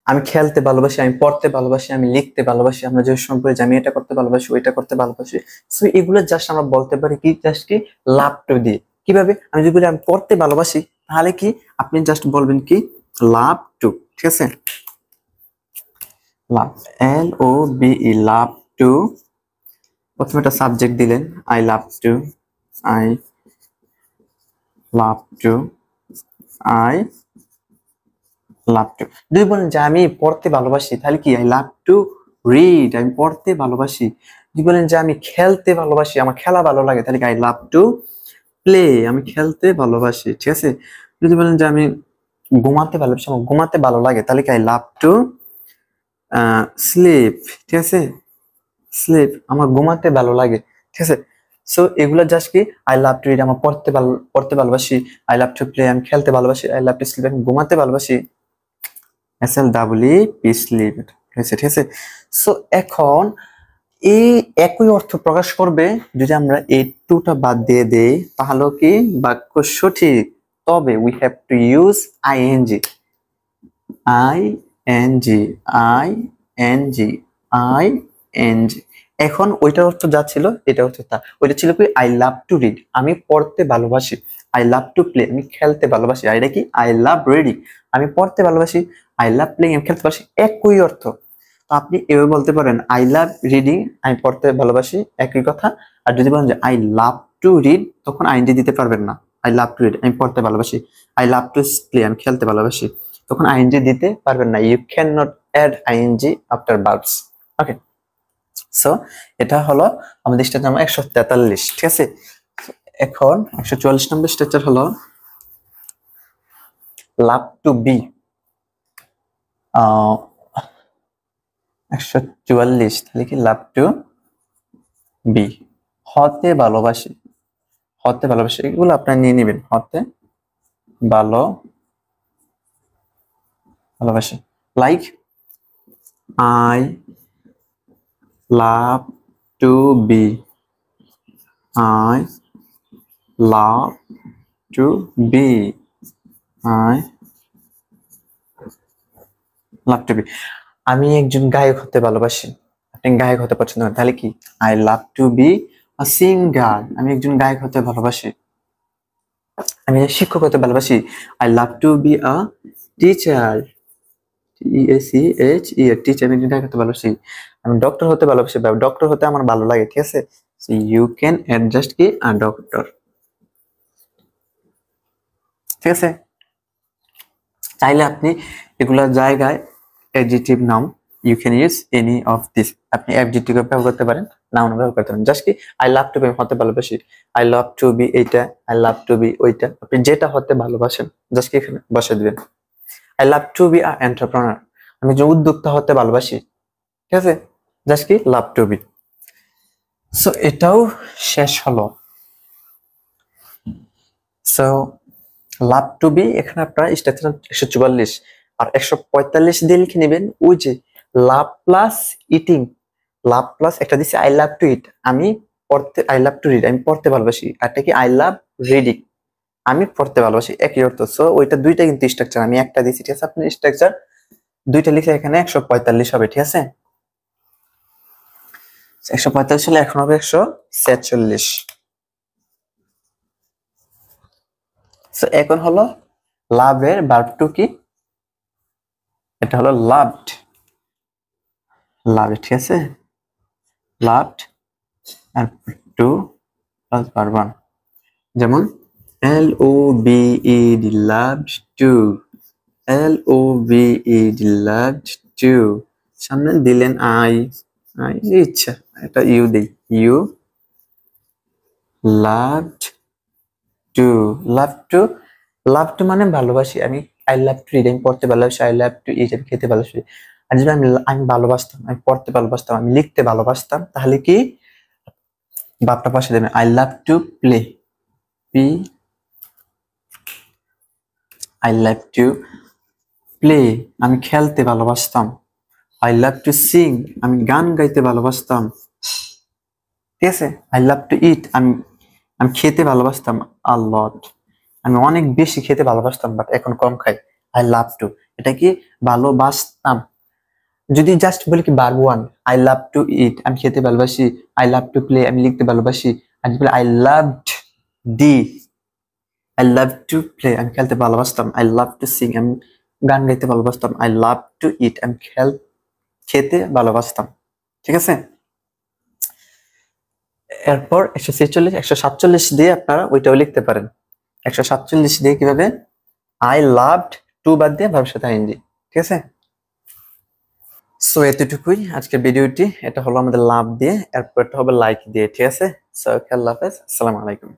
আমি খেলতে ভালোবাসি, আমি পড়তে ভালোবাসি, আমি লিখতে ভালোবাসি, আমরা যে সময় বলি যে আমি এটা করতে ভালোবাসি, ওইটা করতে ভালোবাসি। সো এগুলো জাস্ট আমরা বলতে পারি কি, জাস্ট কি লাভ টু দিয়ে। কিভাবে? আমি যদি বলি আমি পড়তে ভালোবাসি, তাহলে কি আপনি জাস্ট বলবেন কি লাভ টু। ঠিক আছে, লাভ, LOVE, লাভ টু। প্রথমে একটা সাবজেক্ট দিলেন, I love two, I love two, I love two. যদি বলেন যে আমি পড়তে ভালোবাসি, তাহলে কি আই লাভ টু রিড, আমি পড়তে ভালোবাসি। যদি বলেন যে আমি খেলতে ভালোবাসি, আমার খেলা ভালো লাগে, তাহলে কি আই লাভ টু প্লে, আমি খেলতে ভালোবাসি। ঠিক আছে, যদি বলেন যে আমি ঘুমাতে ভালোবাসি, আমার ঘুমাতে ভালো লাগে, তাহলে কি আই লাভ টু স্লিপ। ঠিক আছে, স্লিপ, আমার ঘুমাতে ভালো লাগে। ঠিক আছে, সো এগুলো জাস্ট কি আই লাভ টু রিড, আমার পড়তে ভালোবাসি, আই লাভ টু প্লে, আমি খেলতে ভালোবাসি, আই লাভ টু স্লিপ, আমি ঘুমাতে ভালোবাসি, SLEEP স্লিপ। ঠিক আছে, ঠিক আছে। সো এখন এই একই অর্থ প্রকাশ করবে যদি আমরা এই টুটা বাদ দিয়ে দেই, তাহলে কি বাক্য সঠিক। তবে we have to use ING, ING, ING, ING. এখন ওইটার অর্থ যা ছিল এটা অর্থ তা। ওইটা ছিল কি আই লাভ টু রিড, আমি পড়তে ভালোবাসি, আই লাভ টু প্লে, আমি খেলতে ভালোবাসি। আর এটা কি আই লাভ রিডিং, আমি পড়তে ভালোবাসি, আই লাভ প্লেইং, আমি খেলতে ভালোবাসি। একই অর্থ। তো আপনি এভাবে বলতে পারেন আই লাভ রিডিং, আমি পড়তে ভালোবাসি, একই কথা। আর যদি বলেন যে আই লাভ টু রিড, তখন আইএনজি দিতে পারবেন না। আই লাভ টু রিড, আমি পড়তে ভালোবাসি, আই লাভ টু প্লে, আমি খেলতে ভালোবাসি, তখন আইএনজি দিতে পারবেন না। You can not add ING after verbs. Okay, so এটা হলো আমাদের স্ট্রাকচার নাম্বার 143। ঠিক আছে, এখন 144 নম্বর স্ট্রাকচার হলো লাভ টু বি। 144, তাহলে কি লাভ টু বি, হতে ভালোবাসি, হতে ভালোবাসি, এগুলো আপনারা নিয়ে নেবেন। হতে ভালোবাসি, like I love to be, I love to be, I love to be. আমি একজন গায়ক হতে ভালোবাসি, আপনি গায়ক হতে পছন্দ করেন, তাহলে কি I love to be a singer, আমি একজন গায়ক হতে ভালোবাসি। আমি শিক্ষক হতে ভালোবাসি, I love to be a teacher, TEACHER, teacher, আমি একজন গায়ক হতে ভালোবাসি। আমি ডক্টর হতে ভালোবাসি, ডক্টর হতে আমার ভালো লাগে। ঠিক আছে, ইউ ক্যান অ্যাডজাস্ট কি আ ডক্টর। ঠিক আছে, চাইলে আপনি এগুলোর জায়গায় adjective noun, you can use any of this. আপনি অ্যাডজেক্টিভ ব্যবহার করতে পারেন, নাউন ব্যবহার করতে পারেন। জাস্ট কি আই লাভ টু বি, হতে ভালোবাসি, আই লাভ টু বি এইটা, আই লাভ টু বি ওইটা, আপনি যেটা হতে ভালোবাসেন জাস্ট কি এখানে বসে দিবেন। I love to be a entrepreneur, আমি যে উদ্যোক্তা হতে ভালোবাসি। ঠিক আছে, জাস্ট কি লাভ টু বি। সো এটাও শেষ হলো। সো লাভ টু বি, এখানে আপনার স্ট্রাকচার 144 আর 145 দিয়ে লিখে নেবেন। ওই যে লাভ প্লাস ইটিং, লাভ প্লাস একটা দিচ্ছে আই লাভ টু ইট, আমি পড়তে, আই লাভ টু রিড, আমি পড়তে ভালোবাসি। আরটা কি আই লাভ রিডিং, আমি পড়তে ভালোবাসি, একই অর্থ। সো ওইটা দুইটা কিন্তু স্ট্রাকচার, আমি একটা দিচ্ছি। ঠিক আছে, আপনি স্ট্রাকচার দুইটা লিখে এখানে 145 হবে। ঠিক আছে, 145 হলে এখন হবে 146। সো এখন হলো লাভের ভার্ব টু কি, এটা হলো লাভড, লাভ। ঠিক আছে, লাভড আর টু প্লাস ভার্ব ওয়ান, যেমন LOVED, loved to, LOVED, loved to. সামনে দিলেন আই, আই ইচ্ছা, এটা ইউ দেই, you loved to, love to, love to মানে ভালোবাসি, আমি আই লাভ টু রিড, আমি পড়তে ভালোবাসি, আই লাভ টু ইট, আমি খেতে ভালোবাসি। আর যদি আমি ভালোবাসতাম, আমি পড়তে ভালোবাসতাম, আমি লিখতে ভালোবাসতাম, তাহলে কি বাপটা পাশে দেবেন, I love to play, P, I love to play, আমি খেলতে ভালোবাসতাম, আই লাভ টু সিং, আমি গান গাইতে ভালোবাসতাম। ঠিক আছে, আই লাভ টু ইট, আমি আমি খেতে ভালোবাসতাম আ লট, আমি অনেক বেশি খেতে ভালোবাসতাম, বাট এখন কম খাই। আই লাভ টু, এটা কি ভালোবাসতাম। যদি জাস্ট বলি কি verb one, I love to eat, আমি খেতে ভালোবাসি, আই লাভ টু প্লে, আমি লিখতে ভালোবাসি, আর যদি বলি I loved d, I love to play, আমি খেলতে ভালোবাসতাম, আই লাভ টু সিং, আমি গান গাইতে ভালোবাসতাম, আই লাভ টু ইট, আমি খেতে ভালোবাসতাম। ঠিক আছে, এরপর 146 147 দিয়ে আপনারা ওইটাও লিখতে পারেন। 147 দিয়ে কিভাবে, আই লাভড টু বাদ দিয়ে ভার্বের সাথে আইএনজি। ঠিক আছে, সো এতটুকুই আজকের ভিডিওটি। এটা হলো আমাদের লাভ দিয়ে, এরপর এটা হবে লাইক দিয়ে। ঠিক আছে, সো আল্লাহ হাফেজ, আসসালামু আলাইকুম।